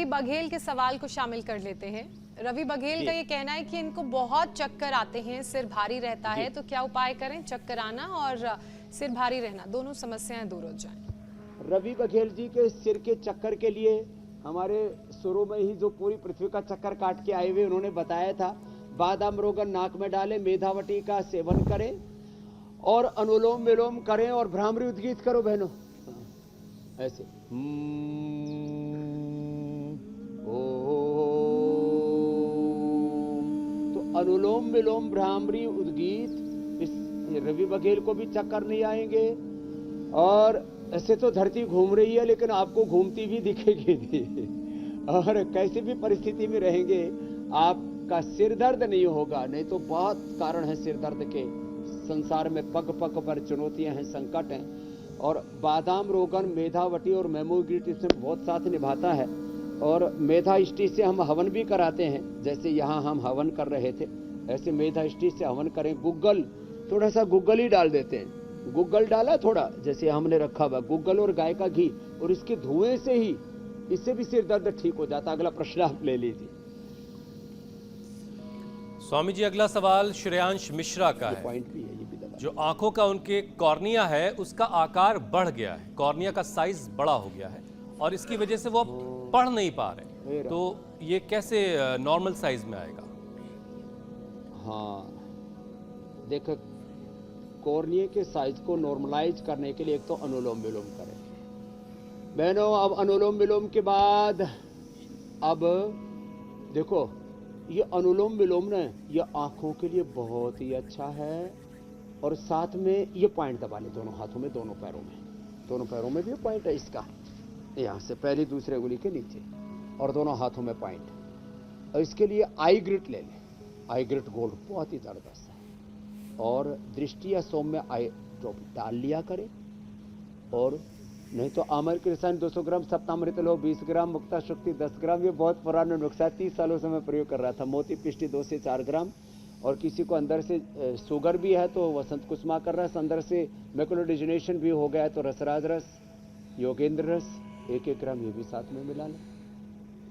रवि बघेल के सवाल को शामिल कर लेते हैं। रवि बघेल का ये कहना है कि इनको बहुत चक्कर आते हैं, सिर भारी रहता है, तो क्या उपाय करें? चक्कर आना और सिर भारी रहना दोनों समस्याएं दूर हो जाएं। रवि बघेल जी के सिर के चक्कर के लिए हमारे शुरू में ही जो पूरी पृथ्वी का चक्कर काट के आए हुए उन्होंने बताया था, बादाम रोगन नाक में डालें, मेधावटी का सेवन करें और अनुलोम विलोम करें और भ्रामरी उद्गीत करो बहनों, ऐसे तो अनुलोम विलोम भ्रामरी उद्गीत, इस रवि बघेल को भी चक्कर नहीं आएंगे। और ऐसे तो धरती घूम रही है लेकिन आपको घूमती भी दिखेगी नहीं, और कैसी भी परिस्थिति में रहेंगे आपका सिर दर्द नहीं होगा। नहीं तो बहुत कारण है सिर दर्द के संसार में, पग पग पर चुनौतियां हैं, संकट हैं। और बादाम रोगन, मेधावटी और मेमोग्रीट इसमें बहुत साथ निभाता है। और मेधा इष्टि से हम हवन भी कराते हैं, जैसे यहाँ हम हवन कर रहे थे, ऐसे मेधा इष्टि से हवन करें। गुग्गल, थोड़ा सा गुग्गल ही डाल देते हैं, गुग्गल डाला थोड़ा, जैसे हमने रखा हुआ गुग्गल और गाय का घी, और इसके धुएं से ही, इससे भी सिर दर्द ठीक हो जाता। अगला प्रश्न आप ले लीजिए। स्वामी जी, अगला सवाल श्रेयांश मिश्रा का है। पॉइंट भी है, ये भी दबा। जो आंखों का उनके कॉर्निया है उसका आकार बढ़ गया है, कॉर्निया का साइज बड़ा हो गया है और इसकी वजह से वो पढ़ नहीं पा रहे, तो ये कैसे नॉर्मल साइज में आएगा? हाँ देखो, कॉर्निया के साइज को नॉर्मलाइज करने के लिए एक तो अनुलोम विलोम करें बहनों। अब अनुलोम विलोम के बाद अब देखो, ये अनुलोम विलोम ना, ये आंखों के लिए बहुत ही अच्छा है। और साथ में ये पॉइंट दबा ले दोनों हाथों में, दोनों पैरों में भी पॉइंट है इसका, यहाँ से पहली दूसरे उंगली के नीचे और दोनों हाथों में पॉइंट। और इसके लिए आई ग्रिट ले लें, आई ग्रिट गोल्ड बहुत ही जबरदस्त है। और दृष्टि या सौम्य आई ड्रॉप डाल लिया करें। और नहीं तो आमर की रसायन 200 ग्राम, सप्तामृत लो 20 ग्राम, मुक्ता शक्ति 10 ग्राम, ये बहुत पुराना नुस्खा है, 30 सालों से मैं प्रयोग कर रहा था। मोती पिष्टी 2 से 4 ग्राम। और किसी को अंदर से शुगर भी है तो वसंत कुसुमा कर रहा है, अंदर से मैकुलोडिजनेशन भी हो गया है तो रसराज रस, योगेंद्र रस 1-1 ग्राम ये भी साथ में मिला लें।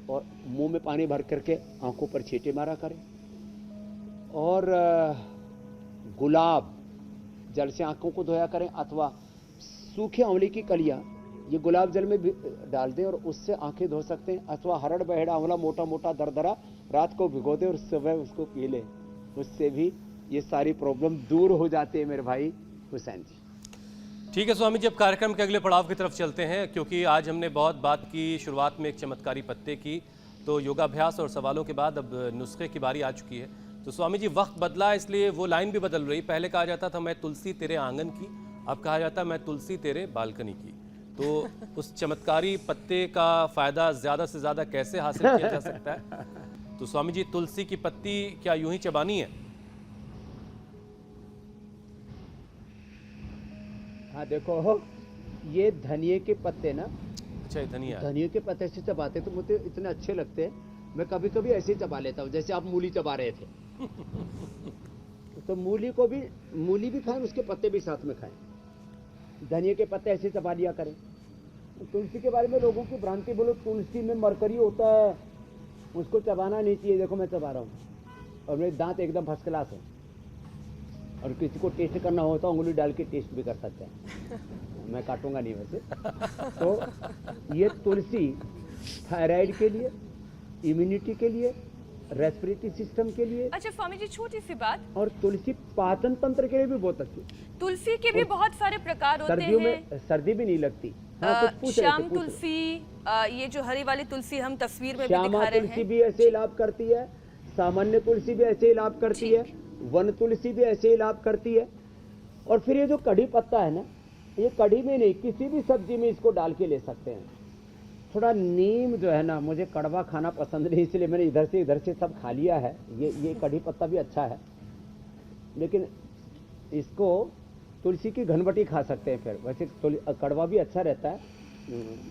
और मुंह में पानी भर करके आंखों पर छींटे मारा करें। और गुलाब जल से आंखों को धोया करें, अथवा सूखे आंवले की कलियां ये गुलाब जल में भी डाल दें और उससे आंखें धो सकते हैं। अथवा हरड़ बहेड़ा आंवला मोटा मोटा दरदरा रात को भिगो दें और सुबह उसको पी लें, उससे भी ये सारी प्रॉब्लम दूर हो जाती है मेरे भाई हुसैन जी। ठीक है स्वामी जी, अब कार्यक्रम के अगले पड़ाव की तरफ चलते हैं, क्योंकि आज हमने बहुत बात की शुरुआत में एक चमत्कारी पत्ते की, तो योगाभ्यास और सवालों के बाद अब नुस्खे की बारी आ चुकी है। तो स्वामी जी, वक्त बदला इसलिए वो लाइन भी बदल रही। पहले कहा जाता था मैं तुलसी तेरे आंगन की, अब कहा जाता मैं तुलसी तेरे बालकनी की। तो उस चमत्कारी पत्ते का फायदा ज्यादा से ज्यादा कैसे हासिल किया जा सकता है? तो स्वामी जी, तुलसी की पत्ती क्या यूं ही चबानी है? हाँ देखो, ये धनिए के पत्ते ना, अच्छा धनिए के पत्ते से चबाते तो मुझे इतने अच्छे लगते हैं, मैं कभी कभी ऐसे ही चबा लेता हूँ, जैसे आप मूली चबा रहे थे। तो मूली भी खाएं, उसके पत्ते भी साथ में खाएं। धनिए के पत्ते ऐसे चबा लिया करें। तुलसी के बारे में लोगों की भ्रांति, बोलो तुलसी में मरकरी होता है, उसको चबाना नहीं चाहिए। देखो मैं चबा रहा हूँ और मेरे दांत एकदम फर्स्ट क्लास है। और किसी को टेस्ट करना हो तो उंगली डाल के टेस्ट भी कर सकते हैं, मैं काटूंगा नहीं वैसे। तो ये तुलसी थायराइड के लिए, इम्यूनिटी के लिए, रेस्पिरेटरी सिस्टम के लिए। अच्छा स्वामी जी, छोटी सी बात, और तुलसी पाचन तंत्र के लिए भी बहुत अच्छी। तुलसी के भी बहुत सारे प्रकार होते हैं। सर्दियों में सर्दी भी नहीं लगती। श्याम तुलसी, ये जो हरी वाली तुलसी हम तस्वीर में भी दिखा रहे हैं, तुलसी भी ऐसे ही लाभ करती है, सामान्य तुलसी भी ऐसे ही लाभ करती है, वन तुलसी भी ऐसे ही लाभ करती है। और फिर ये जो कढ़ी पत्ता है ना, ये कढ़ी में नहीं, किसी भी सब्जी में इसको डाल के ले सकते हैं। थोड़ा नीम जो है ना, मुझे कड़वा खाना पसंद नहीं, इसलिए मैंने इधर से सब खा लिया है। ये कढ़ी पत्ता भी अच्छा है, लेकिन इसको तुलसी की घनबटी खा सकते हैं। फिर वैसे कड़वा भी अच्छा रहता है,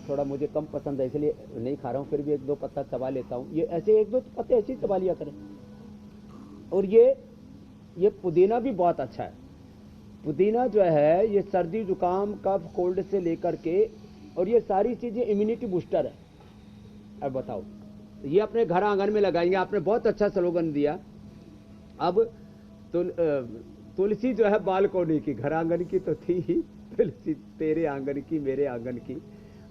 थोड़ा मुझे कम पसंद है इसलिए नहीं खा रहा हूँ, फिर भी 1-2 पत्ता चबा लेता हूँ। ये ऐसे 1-2 पत्ते ऐसे ही चबा लिया करें। और ये पुदीना भी बहुत अच्छा है। पुदीना जो है ये सर्दी जुकाम कफ कोल्ड से लेकर के, और ये सारी चीजें इम्यूनिटी बूस्टर है। अब बताओ, ये अपने घर आंगन में लगाएंगे। आपने बहुत अच्छा स्लोगन दिया। अब तुलसी जो है बालकोनी की, घर आंगन की तो थी ही, तुलसी तेरे आंगन की मेरे आंगन की।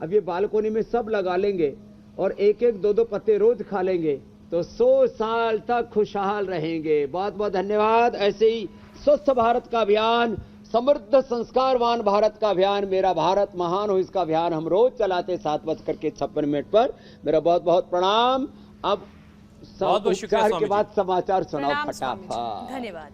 अब ये बालकोनी में सब लगा लेंगे और एक एक दो दो पत्ते रोज खा लेंगे तो 100 साल तक खुशहाल रहेंगे। बहुत बहुत धन्यवाद। ऐसे ही स्वस्थ भारत का अभियान, समृद्ध संस्कारवान भारत का अभियान, मेरा भारत महान हो, इसका अभियान हम रोज चलाते 7:56 पर। मेरा बहुत बहुत प्रणाम। अब बहुत शुक्रिया उपचार स्वामी के बाद समाचार सुनाओ प्रणाम स्वामी जी। फटाफट। धन्यवाद।